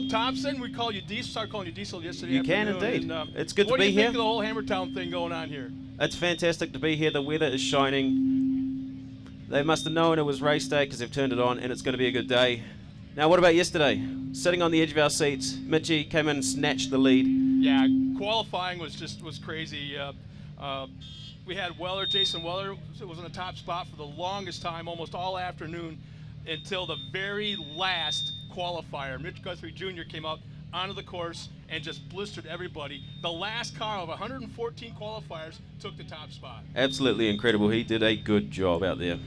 Philip Thompson. We call you Diesel. Started calling you Diesel yesterday. You can afternoon. indeed. And, it's good to be here. What do you think of the whole Hammertown thing going on here? It's fantastic to be here. The weather is shining. They must have known it was race day because they've turned it on, and it's going to be a good day. Now, what about yesterday? Sitting on the edge of our seats, Mitchie came in and snatched the lead. Yeah, qualifying was crazy. We had Jason Weller was in the top spot for the longest time, almost all afternoon, until the very last qualifier. Mitch Guthrie Jr. came out onto the course and just blistered everybody. The last car of 114 qualifiers took the top spot. Absolutely incredible. He did a good job out there.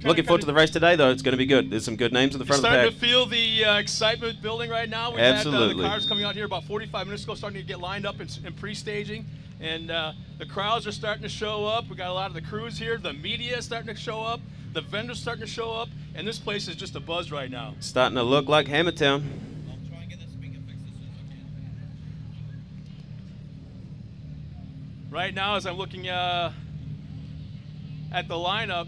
Looking forward to the race today, though. It's going to be good. There's some good names in the front of the pack. Starting to feel the excitement building right now. We've Absolutely. had the cars coming out here about 45 minutes ago, starting to get lined up in pre-staging. And the crowds are starting to show up. We got a lot of the crews here. The media is starting to show up. The vendors starting to show up. And this place is just a buzz right now. Starting to look like Hammertown. I'll try and get the speaker fixed as soon as I can. Right now, as I'm looking at the lineup,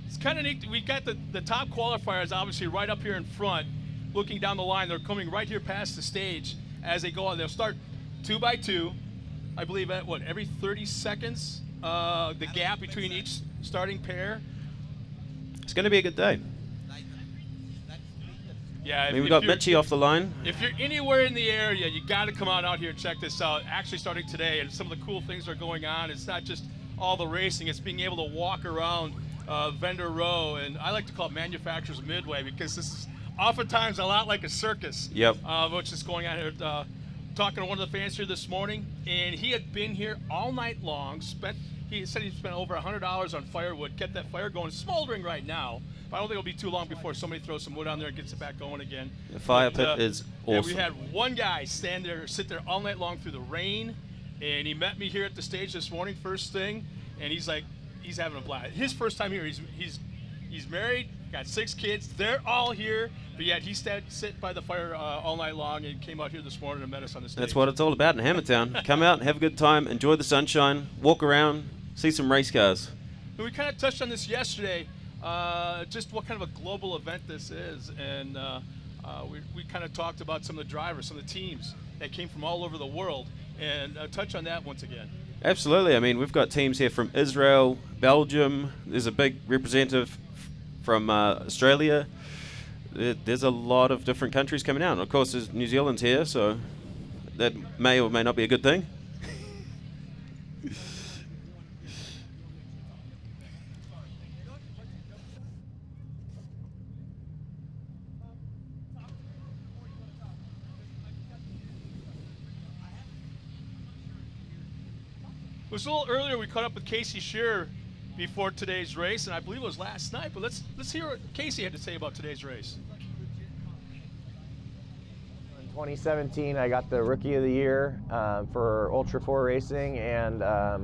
it's kind of neat. We got the top qualifiers obviously right up here in front, looking down the line. They're coming right here past the stage as they go on. They'll start 2 by 2, I believe, at every 30 seconds, the gap between each starting pair. It's going to be a good day. Yeah, We've got Mitchie off the line. If you're anywhere in the area, you got to come out here and check this out. Actually starting today, and some of the cool things are going on. It's not just all the racing, it's being able to walk around vendor row, and I like to call it manufacturers midway, because this is oftentimes a lot like a circus. Yep. Which is going on here. Talking to one of the fans here this morning, and he had been here all night long. He said he spent over $100 on firewood, kept that fire going, smoldering right now. But I don't think it'll be too long before somebody throws some wood on there and gets it back going again. The fire pit is awesome. We had one guy sit there all night long through the rain, and he met me here at the stage this morning, first thing, and he's having a blast. His first time here. He's married, got 6 kids. They're all here, but yet he sit by the fire all night long and came out here this morning and met us on the stage. That's what it's all about in Hammertown. Come out and have a good time, enjoy the sunshine, walk around, see some race cars. We kind of touched on this yesterday, just what kind of a global event this is, and we kind of talked about some of the drivers, some of the teams that came from all over the world, and touch on that once again. Absolutely. I mean, we've got teams here from Israel, Belgium. There's a big representative from Australia. There's a lot of different countries coming out. And of course, there's New Zealand's here, so that may or may not be a good thing. It was a little earlier. We caught up with Casey Shearer before today's race, and I believe it was last night. But let's hear what Casey had to say about today's race. In 2017, I got the Rookie of the Year for Ultra 4 Racing, and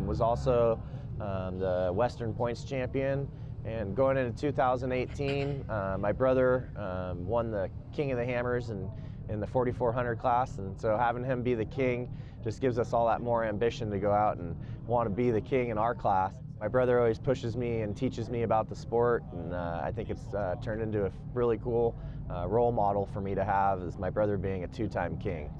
was also the Western Points Champion. And going into 2018, my brother won the King of the Hammers in the 4400 class, and so having him be the king just gives us all that more ambition to go out and want to be the king in our class. My brother always pushes me and teaches me about the sport, and I think it's turned into a really cool role model for me to have, as my brother being a 2-time king.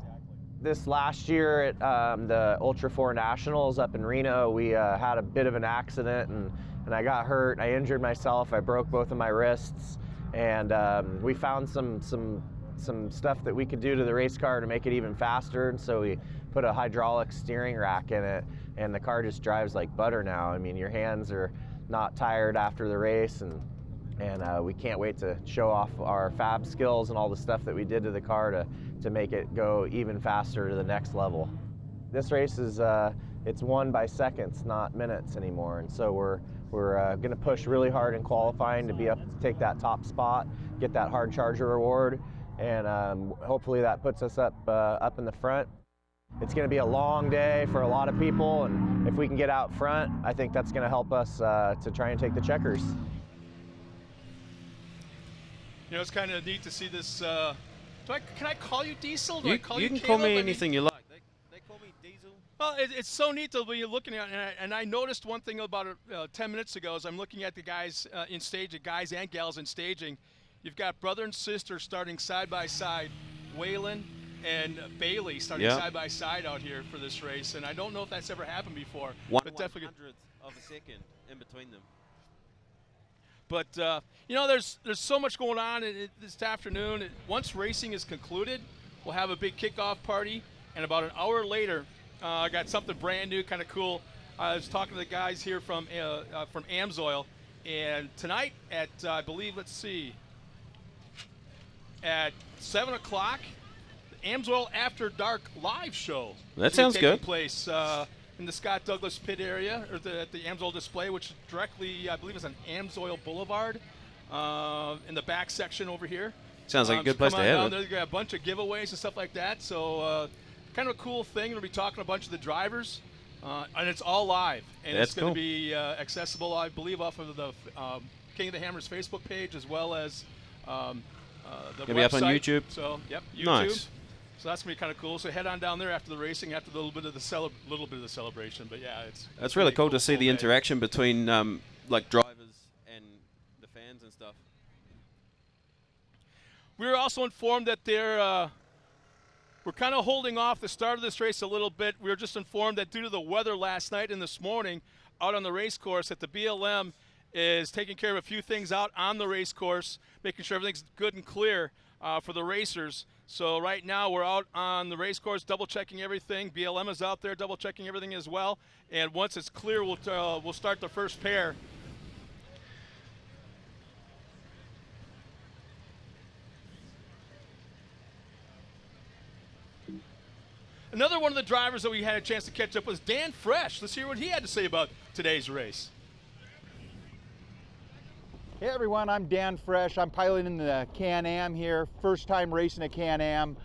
This last year at the Ultra 4 Nationals up in Reno, we had a bit of an accident, and I got hurt. I injured myself. I broke both of my wrists, and we found some stuff that we could do to the race car to make it even faster, and so we put a hydraulic steering rack in it, and the car just drives like butter now. I mean, your hands are not tired after the race, and we can't wait to show off our fab skills and all the stuff that we did to the car to make it go even faster to the next level. This race is it's won by seconds, not minutes anymore, and so we're going to push really hard in qualifying to be up to take that top spot, get that hard charger reward, and hopefully that puts us up in the front. It's going to be a long day for a lot of people, and if we can get out front, I think that's going to help us to try and take the checkers. You know, it's kind of neat to see this. Can I call you Diesel? You can call me anything you like. They call me Diesel. Well, it's so neat to be looking at, and I noticed one thing about 10 minutes ago as I'm looking at the guys in stage, the guys and gals in staging, You've got brother and sister starting side by side, Waylon and Bailey starting Yeah. side by side out here for this race, and I don't know if that's ever happened before. One but definitely. 100th of a second in between them. But you know, there's so much going on this afternoon. Once racing is concluded, we'll have a big kickoff party, and about an hour later, I got something brand new, kind of cool. I was talking to the guys here from Amsoil, and tonight at I believe, let's see, at 7 o'clock, the Amsoil After Dark live show. That is gonna sounds take good. Place in the Scott Douglas pit area, or at the Amsoil display, which directly, I believe, is on Amsoil Boulevard, in the back section over here. Sounds like a good so place come to on have down it. there. They got a bunch of giveaways and stuff like that. So kind of a cool thing. We'll be talking to a bunch of the drivers, and it's all live. And That's it's going cool. to be accessible, I believe, off of the King of the Hammers Facebook page, as well as the Gonna website. be up on YouTube? So, yep, YouTube. Nice. So that's gonna be kind of cool. So head on down there after the racing, after a little bit of the celebration. But yeah, That's really cool to see the day. interaction between like drivers and the fans and stuff. We were also informed that we're kind of holding off the start of this race a little bit. We were just informed that due to the weather last night and this morning out on the race course, that the BLM is taking care of a few things out on the race course, making sure everything's good and clear for the racers. So right now we're out on the race course double checking everything. BLM is out there double checking everything as well. And once it's clear, we'll start the first pair. Another one of the drivers that we had a chance to catch up was Dan Fresh. Let's hear what he had to say about today's race. Hey everyone, I'm Dan Fresh. I'm piloting the Can-Am here. First time racing a Can-Am,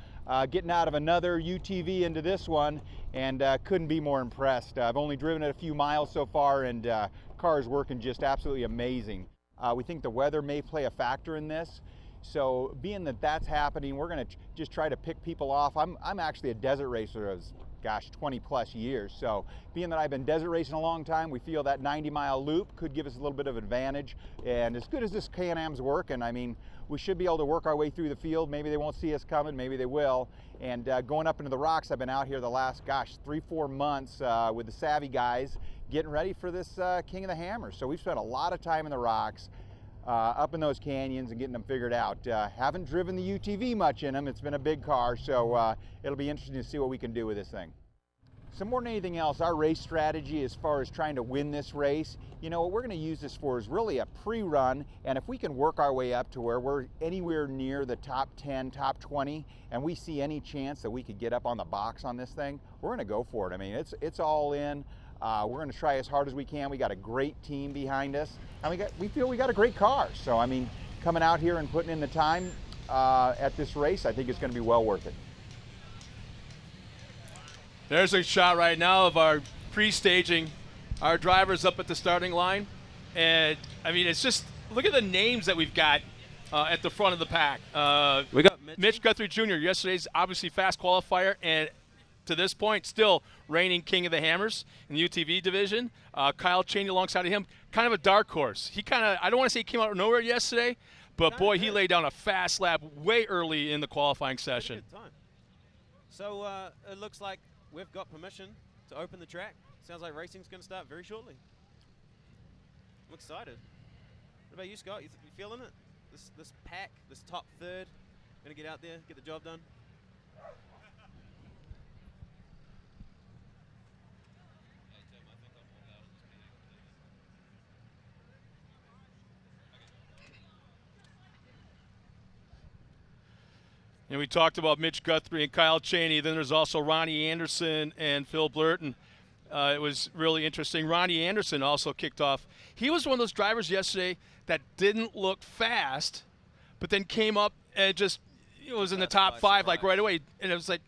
getting out of another UTV into this one, and couldn't be more impressed. I've only driven it a few miles so far, and car is working just absolutely amazing. We think the weather may play a factor in this. So being that that's happening, we're going to just try to pick people off. I'm actually a desert racer of, gosh, 20 plus years. So being that I've been desert racing a long time, we feel that 90-mile loop could give us a little bit of advantage. And as good as this Can-Am's working, I mean, we should be able to work our way through the field. Maybe they won't see us coming, maybe they will. And going up into the rocks, I've been out here the last, gosh, 3-4 months with the Savvy guys getting ready for this King of the Hammers. So we've spent a lot of time in the rocks, up in those canyons and getting them figured out. Haven't driven the UTV much in them. It's been a big car, so it'll be interesting to see what we can do with this thing. So more than anything else, our race strategy as far as trying to win this race, you know, what we're going to use this for is really a pre-run, and if we can work our way up to where we're anywhere near the top 10, top 20, and we see any chance that we could get up on the box on this thing, we're going to go for it. I mean, it's all in. We're going to try as hard as we can. We got a great team behind us, and we feel we got a great car. So, I mean, coming out here and putting in the time at this race, I think it's going to be well worth it. There's a shot right now of our pre-staging, our drivers up at the starting line. And, I mean, it's just, look at the names that we've got at the front of the pack. We got Mitch Guthrie Jr., yesterday's obviously fast qualifier, and to this point, still reigning King of the Hammers in the UTV division. Kyle Cheney alongside of him, kind of a dark horse. He kind of, I don't want to say he came out of nowhere yesterday, but boy, he laid down a fast lap way early in the qualifying session. Good time. So it looks like we've got permission to open the track. Sounds like racing's going to start very shortly. I'm excited. What about you, Scott? You feeling it? This pack, this top third, going to get out there, get the job done? And we talked about Mitch Guthrie and Kyle Cheney. Then there's also Ronnie Anderson and Phil Blurton. It was really interesting. Ronnie Anderson also kicked off. He was one of those drivers yesterday that didn't look fast, but then came up and just was in the top five like right away. And it was like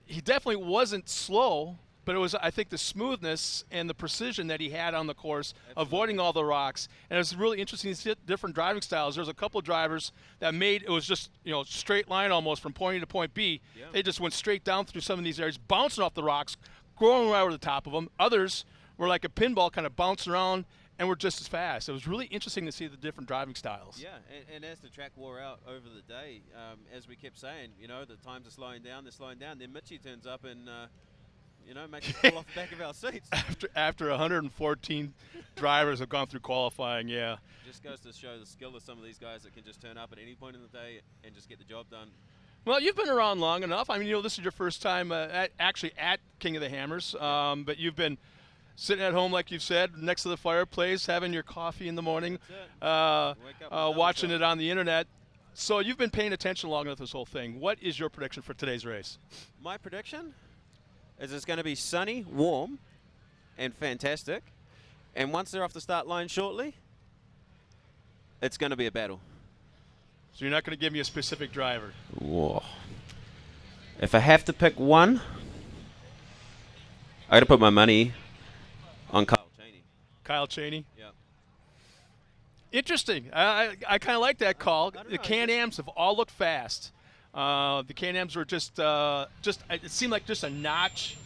he definitely wasn't slow, but it was, I think, the smoothness and the precision that he had on the course, avoiding all the rocks. And it was really interesting to see different driving styles. There's a couple of drivers that made, it was just, you know, straight line almost from point A to point B. Yeah. They just went straight down through some of these areas, bouncing off the rocks, going right over the top of them. Others were like a pinball, kind of bouncing around and were just as fast. It was really interesting to see the different driving styles. Yeah, and as the track wore out over the day, as we kept saying, you know, the times are slowing down, they're slowing down. Then Mitchie turns up and, you know, makes us fall off the back of our seats. After 114 drivers have gone through qualifying, yeah. Just goes to show the skill of some of these guys that can just turn up at any point in the day and just get the job done. Well, you've been around long enough. I mean, you know, this is your first time actually at King of the Hammers, but you've been sitting at home, like you've said, next to the fireplace, having your coffee in the morning, watching it on the internet. So you've been paying attention long enough to this whole thing. What is your prediction for today's race? My prediction is it's going to be sunny, warm, and fantastic. And once they're off the start line shortly, it's going to be a battle. So you're not going to give me a specific driver? Whoa. If I have to pick one, I got to put my money on Kyle Chaney. Kyle Chaney? Yeah. Interesting. I kind of like that call. The Can-Ams have all looked fast. The Can-Ams were just it seemed like just a notch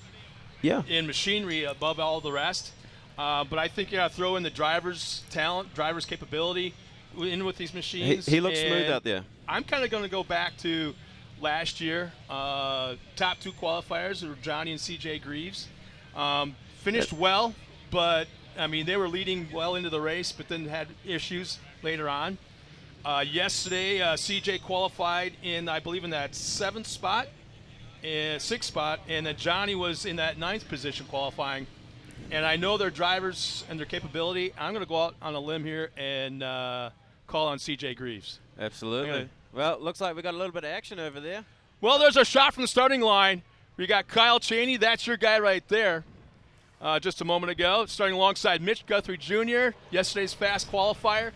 in machinery above all the rest. But I think you got to throw in the driver's talent, driver's capability in with these machines. He looks smooth out there. I'm kind of going to go back to last year. Top two qualifiers were Johnny and CJ Greaves. Finished well, but I mean they were leading well into the race, but then had issues later on. Yesterday, CJ qualified in, I believe, in that sixth spot, and then Johnny was in that 9th position qualifying. And I know their drivers and their capability. I'm going to go out on a limb here and call on CJ Greaves. Absolutely. Well, looks like we got a little bit of action over there. Well, there's a shot from the starting line. We got Kyle Chaney. That's your guy right there. Just a moment ago, starting alongside Mitch Guthrie Jr., yesterday's fast qualifier.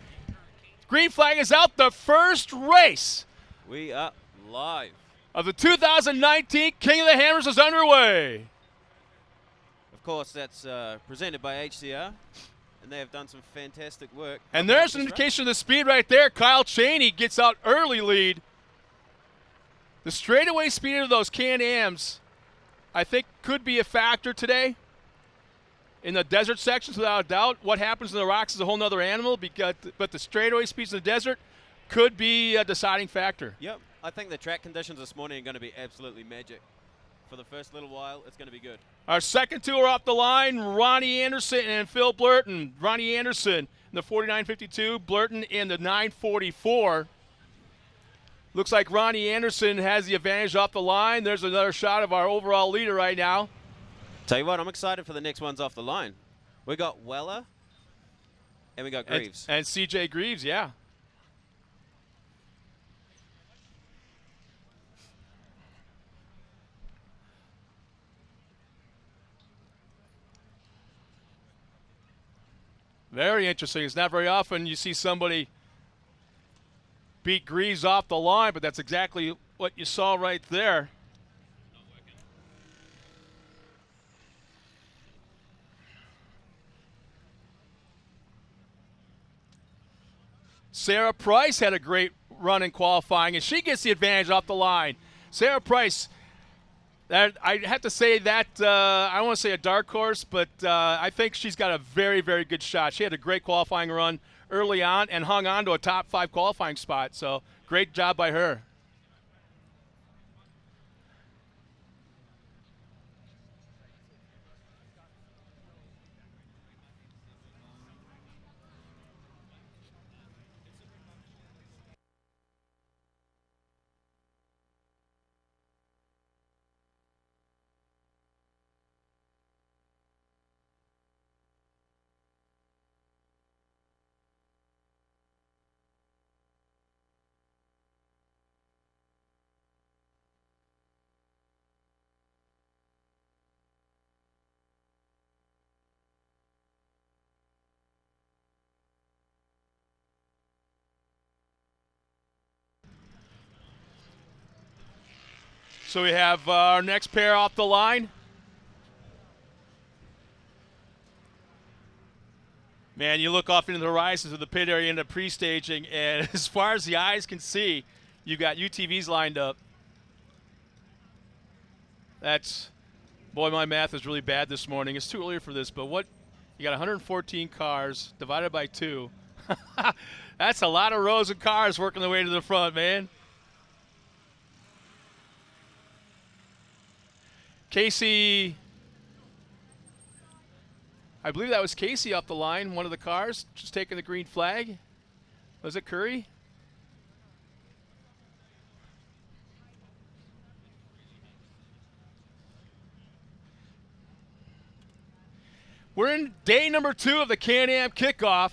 Green flag is out. The first race We are live. of the 2019 King of the Hammers is underway. Of course, that's presented by HCR, and they have done some fantastic work. And there's an indication of the speed right there. Kyle Chaney gets out early lead. The straightaway speed of those Can-Ams, I think, could be a factor today. In the desert sections, without a doubt. What happens in the rocks is a whole other animal, but the straightaway speeds in the desert could be a deciding factor. Yep. I think the track conditions this morning are going to be absolutely magic. For the first little while, it's going to be good. Our second two are off the line, Ronnie Anderson and Phil Blurton. Ronnie Anderson in the 49.52, Blurton in the 9.44. Looks like Ronnie Anderson has the advantage off the line. There's another shot of our overall leader right now. Tell you what, I'm excited for the next ones off the line. We got Weller, and we got Greaves. And CJ Greaves, yeah. Very interesting. It's not very often you see somebody beat Greaves off the line, but that's exactly what you saw right there. Sarah Price had a great run in qualifying, and she gets the advantage off the line. Sarah Price, I have to say that, I don't want to say a dark horse, but I think she's got a very, very good shot. She had a great qualifying run early on and hung on to a top 5 qualifying spot, so great job by her. So we have our next pair off the line. Man, you look off into the horizons of the pit area into pre-staging, and as far as the eyes can see, you've got UTVs lined up. Boy, my math is really bad this morning. It's too early for this, but what You got 114 cars divided by 2. That's a lot of rows of cars working their way to the front, man. Casey, I believe that was Casey up the line, one of the cars, just taking the green flag. Was it Curry? We're in day number 2 of the Can-Am kickoff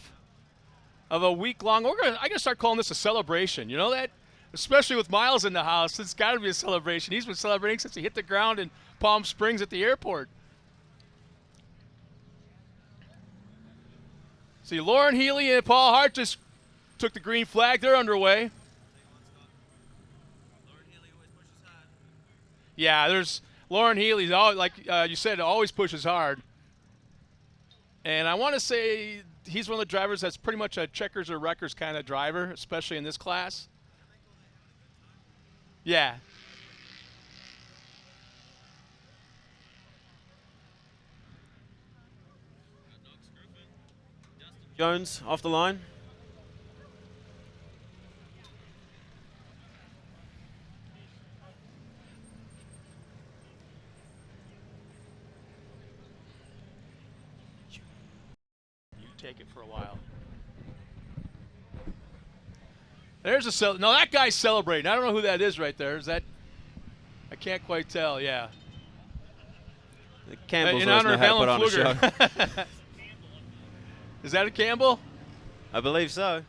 of a week-long. I gotta start calling this a celebration. You know that? Especially with Miles in the house, it's got to be a celebration. He's been celebrating since he hit the ground in Palm Springs at the airport. See, Lauren Healy and Paul Hart just took the green flag. They're underway. Yeah, there's Lauren Healy, like you said, always pushes hard. And I want to say he's one of the drivers that's pretty much a checkers or wreckers kind of driver, especially in this class. Yeah. Jones off the line. You take it for a while. There's a no, that guy's celebrating. I don't know who that is right there. Is that? I can't quite tell. Yeah. The Campbells In always honor know of how to put Alan on a show. Pfluger. Is that a Campbell? I believe so.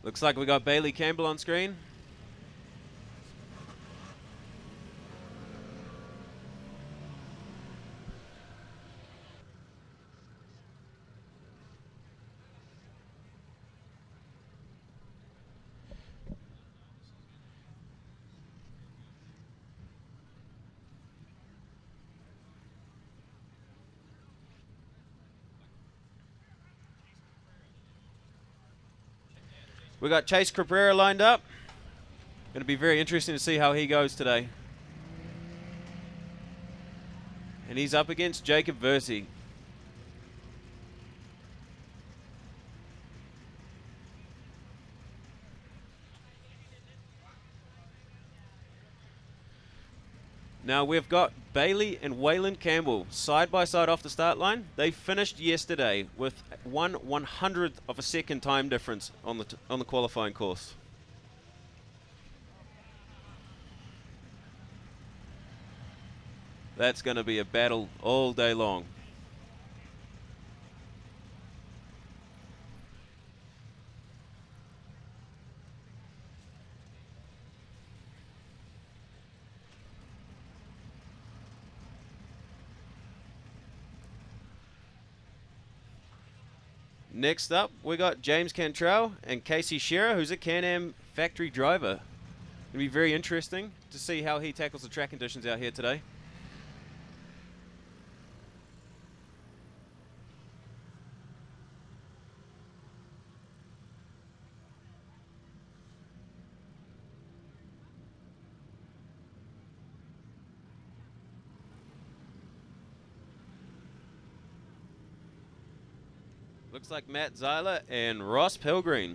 Looks like we got Bailey Campbell on screen. We got Chase Cabrera lined up. Going to be very interesting to see how he goes today. And he's up against Jacob Versey. Now we've got Bailey and Waylon Campbell side by side off the start line. They finished yesterday with 1/100th of a second time difference on the qualifying course. That's going to be a battle all day long. Next up, we got James Cantrell and Casey Shearer, who's a Can-Am factory driver. It'll be very interesting to see how he tackles the track conditions out here today. Looks like Matt Zeiler and Ross Pilgreen.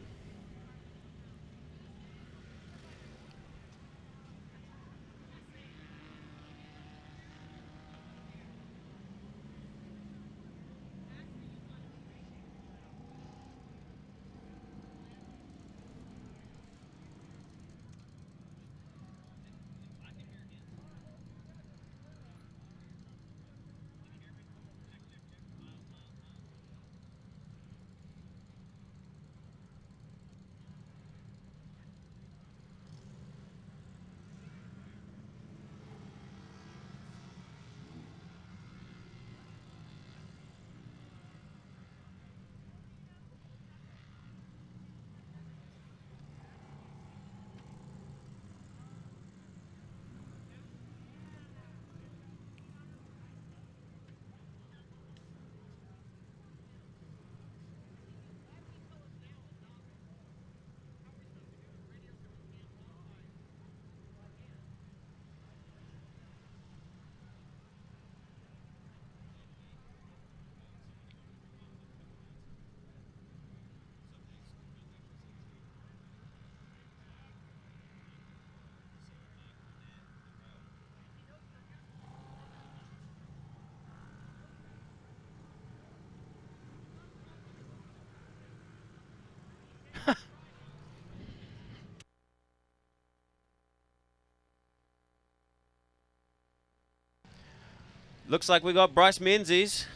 Looks like we got Bryce Menzies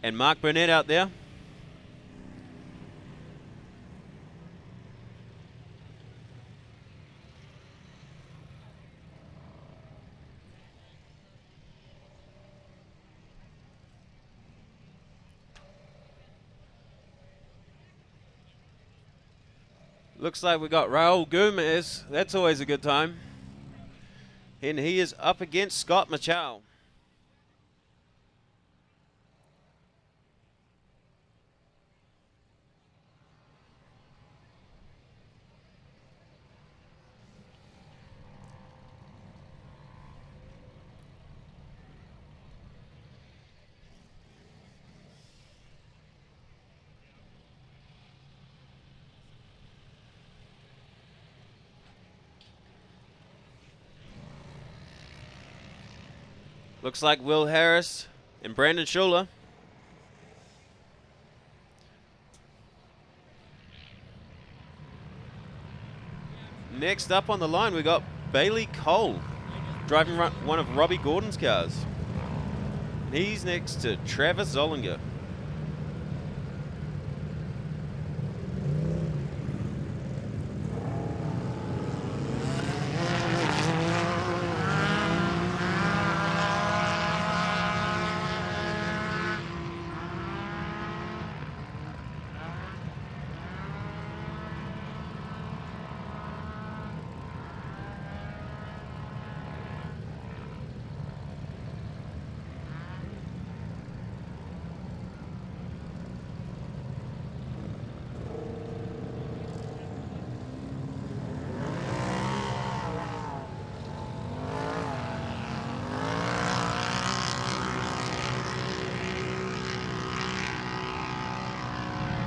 and Mark Burnett out there. Looks like we got Raul Gomez. That's always a good time. And he is up against Scott Machow. Looks like Will Harris and Brandon Schuler. Next up on the line, we got Bailey Cole driving one of Robbie Gordon's cars. He's next to Travis Zollinger.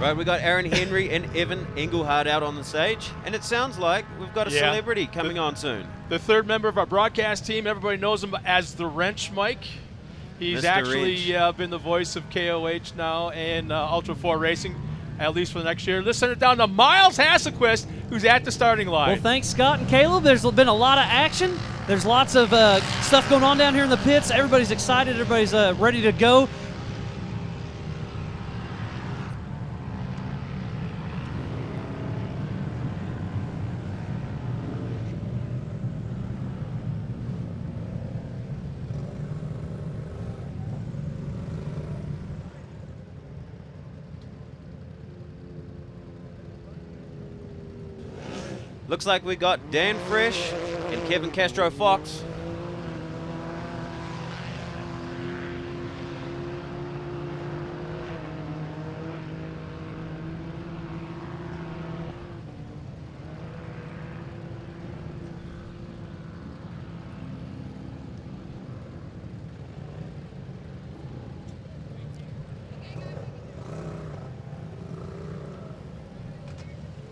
Right, we got Aaron Henry and Evan Engelhard out on the stage, and it sounds like we've got a celebrity coming on soon. The third member of our broadcast team, everybody knows him as the Wrench Mike. He's Mr. actually Wrench. been the voice of KOH now and Ultra 4 Racing, at least for the next year. Let's send it down to Miles Hasselquist, who's at the starting line. Well, thanks, Scott and Caleb. There's been a lot of action. There's lots of stuff going on down here in the pits. Everybody's excited. Everybody's ready to go. Looks like we got Dan Fresh and Kevin Castro Fox.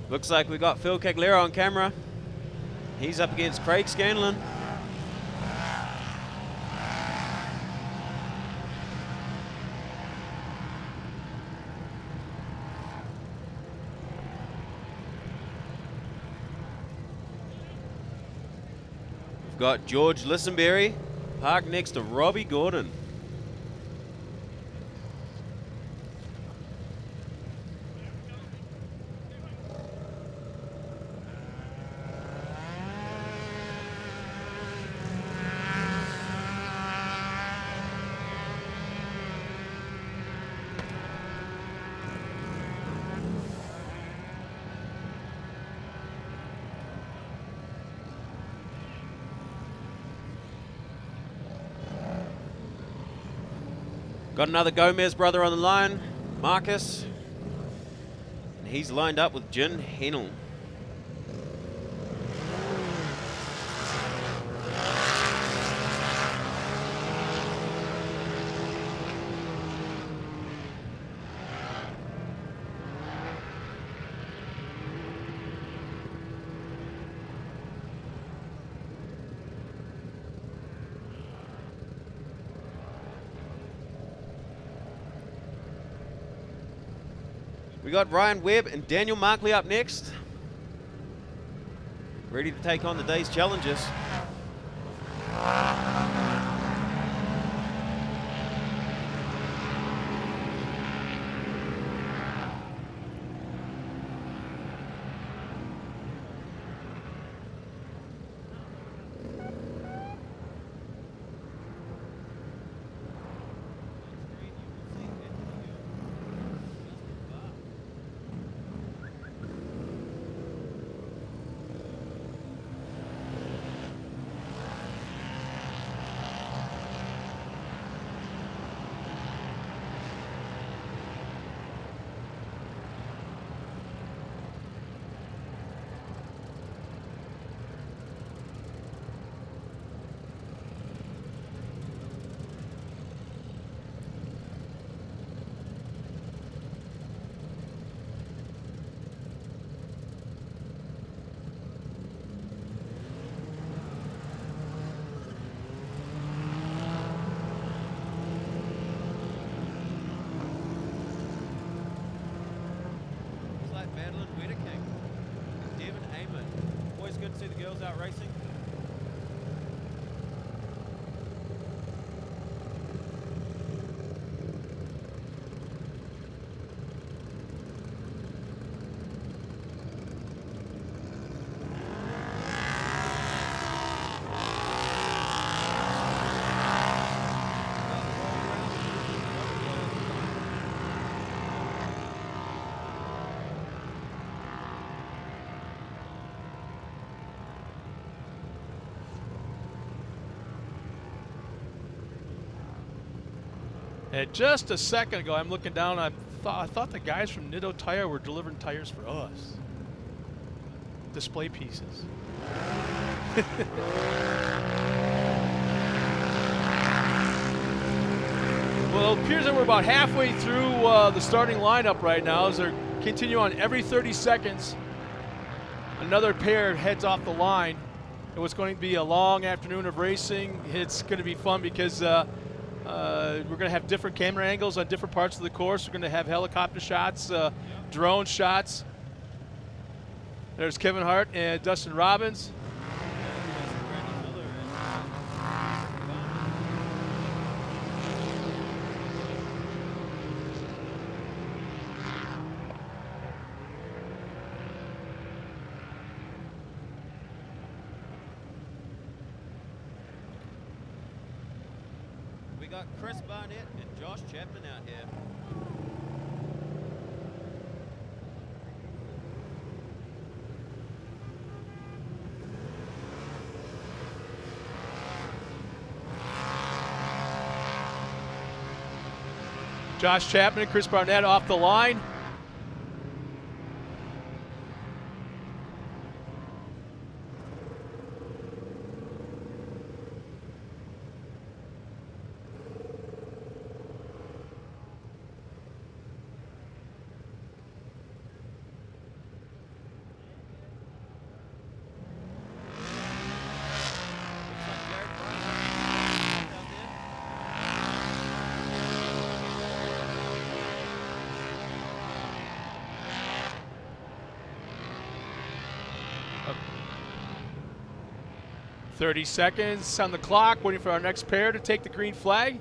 Looks like we got Phil Caglera on camera. He's up against Craig Scanlon. We've got George Lissenberry parked next to Robbie Gordon. Got another Gomez brother on the line, Marcus. And he's lined up with Jin Hennel. We got Ryan Webb and Daniel Markley up next. Ready to take on the day's challenges. to see the girls out racing? And just a second ago, I'm looking down. I thought the guys from Nitto Tire were delivering tires for us. Display pieces. Well, it appears that we're about halfway through the starting lineup right now as they continue on every 30 seconds. Another pair heads off the line. It was going to be a long afternoon of racing. It's going to be fun because we're going to have different camera angles on different parts of the course. We're going to have helicopter shots, drone shots. There's Kevin Hart and Dustin Robbins. We got Chris Barnett and Josh Chapman out here. Josh Chapman and Chris Barnett off the line. Uh, 30 seconds on the clock, waiting for our next pair to take the green flag.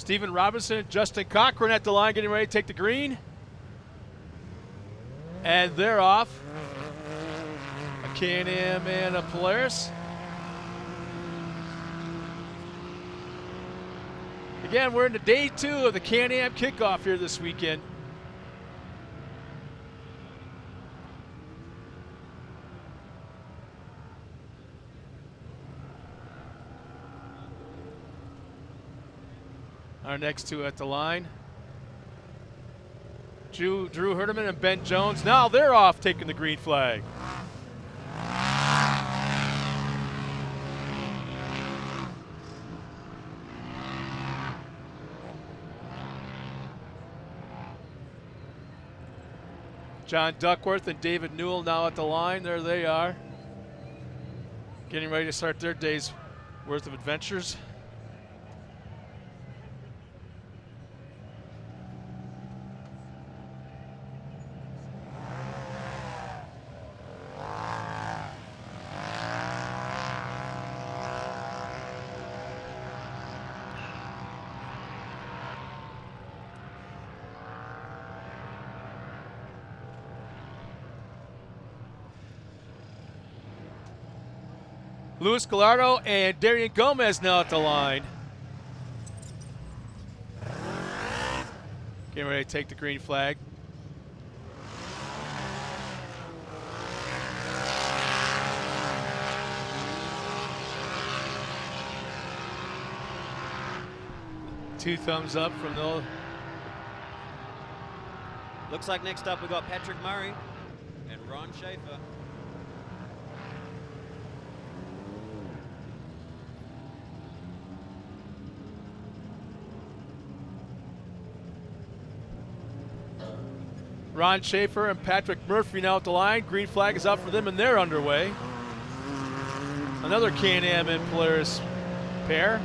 Stephen Robinson, Justin Cochran at the line, getting ready to take the green. And they're off. A Can-Am and a Polaris. Again, we're into day 2 of the Can-Am kickoff here this weekend. Our next two at the line. Drew Herdeman and Ben Jones. Now they're off taking the green flag. John Duckworth and David Newell now at the line. There they are. Getting ready to start their day's worth of adventures. Luis Gallardo and Darian Gomez now at the line. Getting ready to take the green flag. Two thumbs up from the Looks like next up we got Patrick Murray and Ron Schaefer. Ron Schaefer and Patrick Murphy now at the line. Green flag is out for them and they're underway. Another Can-Am and Polaris pair.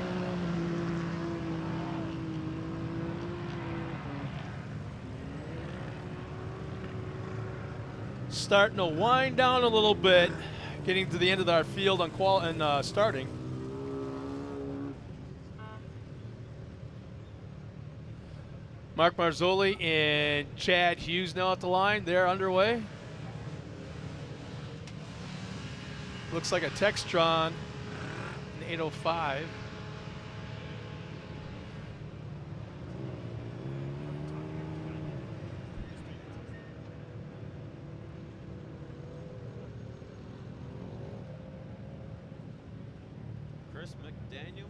Starting to wind down a little bit, getting to the end of our field on starting. Mark Marzoli and Chad Hughes now at the line. They're underway. Looks like a Textron, an 805. Chris McDaniel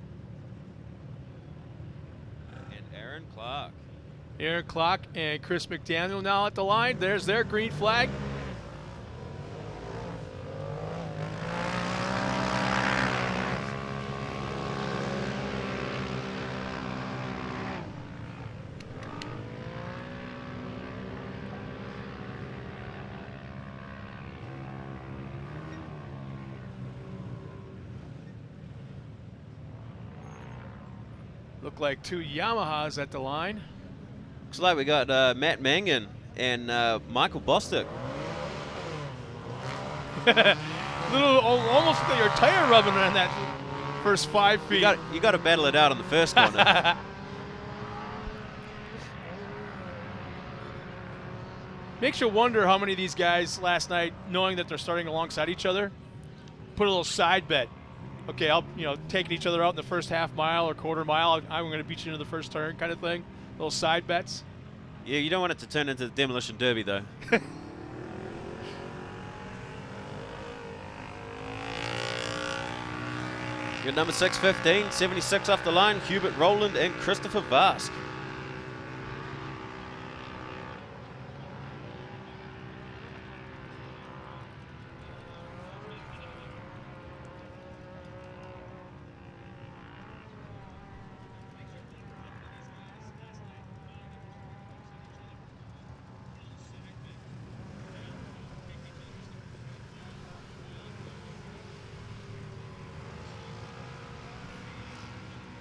and Aaron Clark. Aaron Clark and Chris McDaniel now at the line. There's their green flag. Look like two Yamahas at the line. Looks like we got Matt Mangan and Michael Bostick. Almost got your tire rubbing on that first 5 feet. You got to battle it out on the first corner. Makes you wonder how many of these guys last night, knowing that they're starting alongside each other, put a little side bet. Okay, I'll taking each other out in the first half mile or quarter mile. I'm going to beat you into the first turn, kind of thing. Little side bets. Yeah, you don't want it to turn into the demolition derby, though. Your number 615, 76 off the line, Hubert Rowland and Christopher Vask.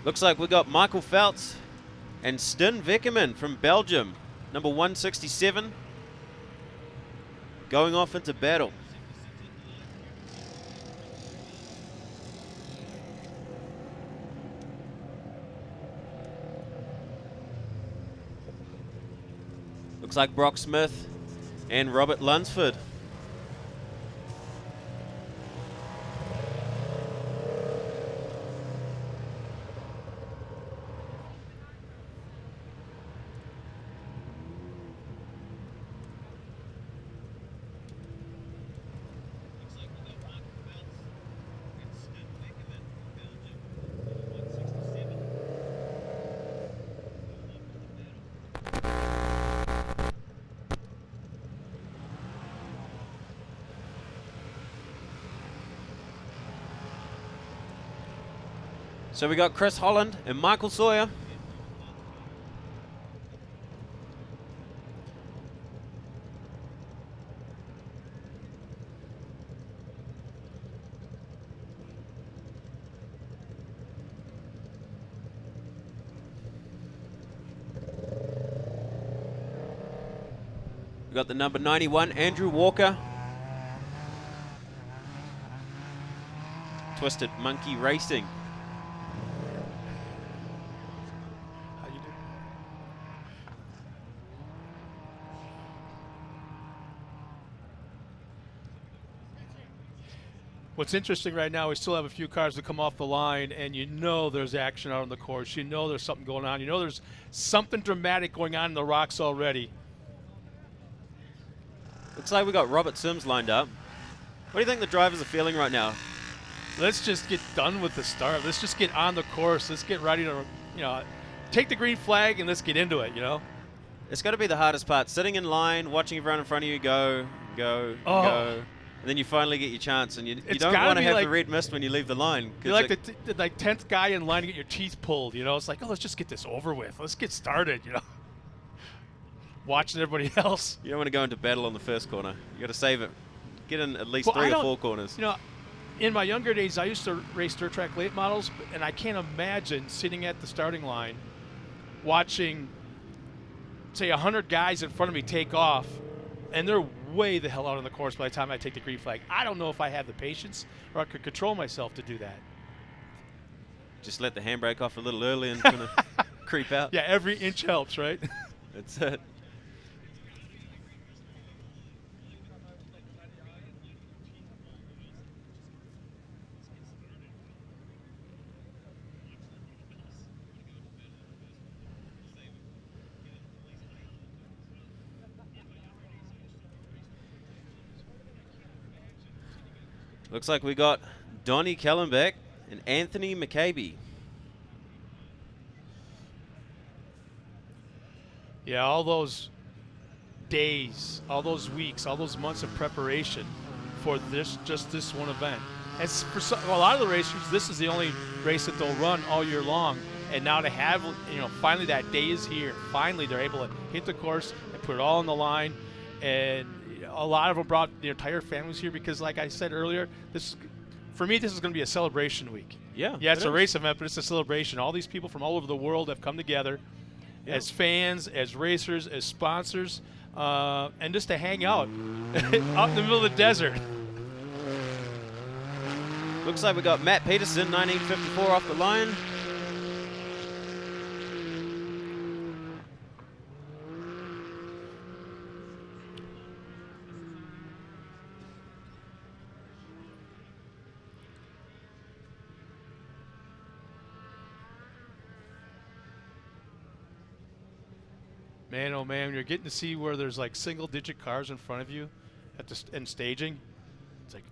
Looks like we got Michael Feltz and Sten Veckerman from Belgium, number 167, going off into battle. Looks like Brock Smith and Robert Lunsford. So we got Chris Holland and Michael Sawyer. We got the number 91, Andrew Walker. Twisted Monkey Racing. What's interesting right now, we still have a few cars that come off the line, and you know there's action out on the course. You know there's something going on. You know there's something dramatic going on in the rocks already. Looks like we got Robert Sims lined up. What do you think the drivers are feeling right now? Let's just get done with the start. Let's just get on the course. Let's get ready to, take the green flag and let's get into it, It's got to be the hardest part. Sitting in line, watching everyone in front of you go, go, go. And then you finally get your chance, and you don't want to have the red mist when you leave the line. You're like the 10th guy in line to get your teeth pulled, you know? It's like, oh, let's just get this over with. Let's get started, you know? Watching everybody else. You don't want to go into battle on the first corner. You got to save it. Get in at least 3 or 4 corners. You know, in my younger days, I used to race dirt track late models, and I can't imagine sitting at the starting line watching, say, 100 guys in front of me take off, and they're way the hell out on the course by the time I take the green flag. I don't know if I have the patience or I could control myself to do that. Just let the handbrake off a little early and kind of creep out. Yeah, every inch helps, right? That's it. Looks like we got Donnie Kellenbeck and Anthony McCabe. Yeah, all those days, all those weeks, all those months of preparation for just this one event. And for a lot of the racers, this is the only race that they'll run all year long. And now to have, finally that day is here. Finally, they're able to hit the course and put it all on the line. And a lot of them brought their entire families here because, like I said earlier, for me, this is going to be a celebration week. Yeah, it's a race event, but it's a celebration. All these people from all over the world have come together as fans, as racers, as sponsors, and just to hang out out in the middle of the desert. Looks like we got Matt Peterson, 1954, off the line. Man, oh man, you're getting to see where there's like single-digit cars in front of you and staging. It's like,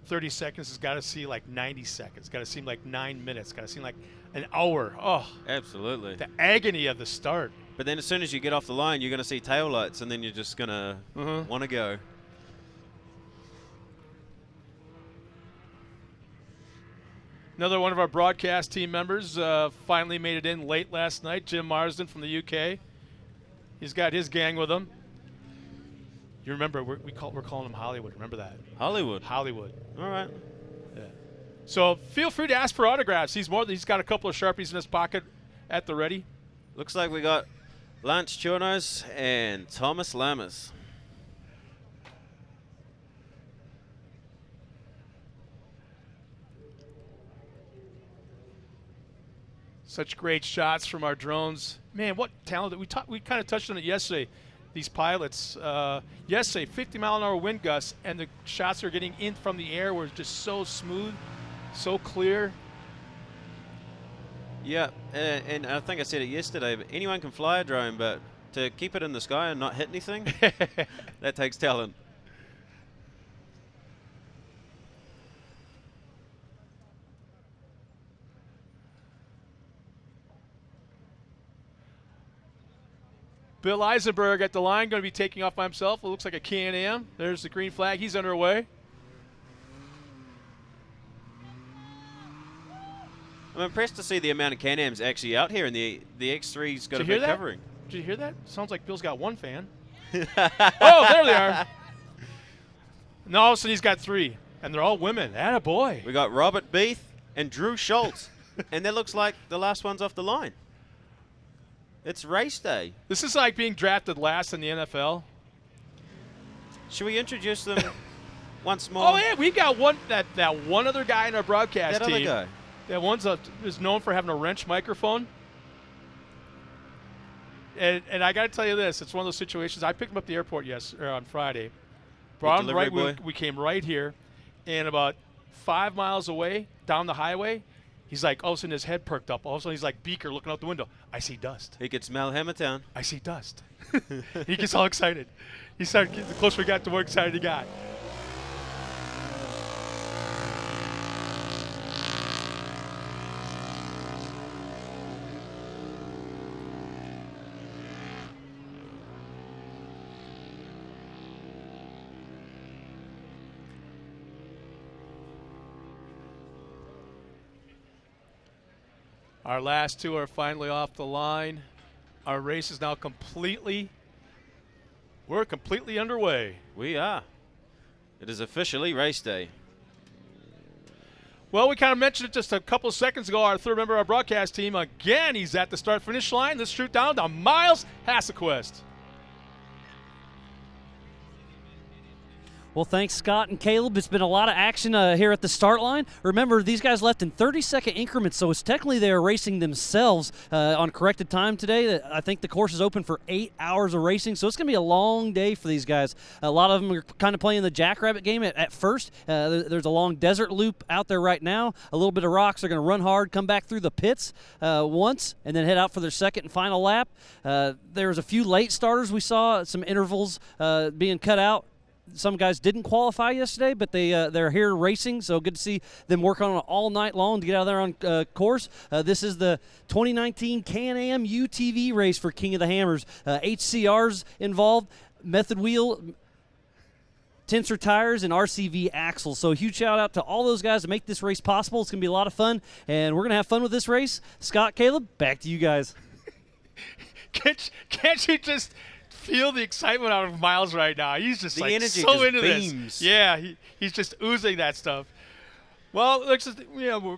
30 seconds has got to seem like 90 seconds. Got to seem like 9 minutes. Got to seem like an hour. Oh, absolutely. The agony of the start. But then as soon as you get off the line, you're going to see tail lights, and then you're just going to want to go. Another one of our broadcast team members finally made it in late last night. Jim Marsden from the UK. He's got his gang with him. You remember, we're calling him Hollywood. Remember that? Hollywood. Hollywood. All right. Yeah. So feel free to ask for autographs. He's got a couple of Sharpies in his pocket at the ready. Looks like we got Lance Churnos and Thomas Lammers. Such great shots from our drones. Man, what talent. We kind of touched on it yesterday. These pilots, yesterday, 50-mile-an-hour wind gusts, and the shots are getting in from the air were just so smooth, so clear. Yeah, and I think I said it yesterday, but anyone can fly a drone, but to keep it in the sky and not hit anything, that takes talent. Bill Eisenberg at the line, going to be taking off by himself. It looks like a Can-Am. There's the green flag. He's underway. I'm impressed to see the amount of Can-Ams actually out here, and the X3's got a big covering. Did you hear that? Sounds like Bill's got one fan. Oh, there they are. No, all of a sudden he's got 3, and they're all women. Attaboy. We got Robert Beath and Drew Schultz, and that looks like the last one's off the line. It's race day. This is like being drafted last in the NFL. Should we introduce them once more? Oh, yeah, we got that one other guy in our broadcast team. That other guy. That one's is known for having a wrench microphone. And I got to tell you this. It's one of those situations. I picked him up at the airport on Friday. Brought him right. We came right here. And about 5 miles away down the highway, he's like, all of a sudden his head perked up. All of a sudden he's like Beaker looking out the window. I see dust. He could smell Hammertown. I see dust. He gets all excited. The closer we got, the more excited he got. Our last two are finally off the line. Our race is now we're completely underway. We are. It is officially race day. Well, we kind of mentioned it just a couple of seconds ago. Our third member of our broadcast team, again, he's at the start-finish line. Let's shoot down to Miles Hassequist. Well, thanks, Scott and Caleb. It's been a lot of action here at the start line. Remember, these guys left in 30-second increments, so it's technically they're racing themselves on corrected time today. I think the course is open for 8 hours of racing, so it's going to be a long day for these guys. A lot of them are kind of playing the jackrabbit game at first. There's a long desert loop out there right now, a little bit of rocks. They're going to run hard, come back through the pits once, and then head out for their second and final lap. There's a few late starters. We saw some intervals being cut out. Some guys didn't qualify yesterday, but they're here racing, so good to see them work on it all night long to get out there on course. This is the 2019 Can-Am UTV race for King of the Hammers. HCR's involved, Method Wheel, Tensor Tires, and RCV Axles. So a huge shout out to all those guys to make this race possible. It's going to be a lot of fun, and we're going to have fun with this race. Scott, Caleb, back to you guys. Can't you just feel the excitement out of Miles right now? He's just The like energy so just into beams. this. Yeah, he's just oozing that stuff. Well, let's just, we're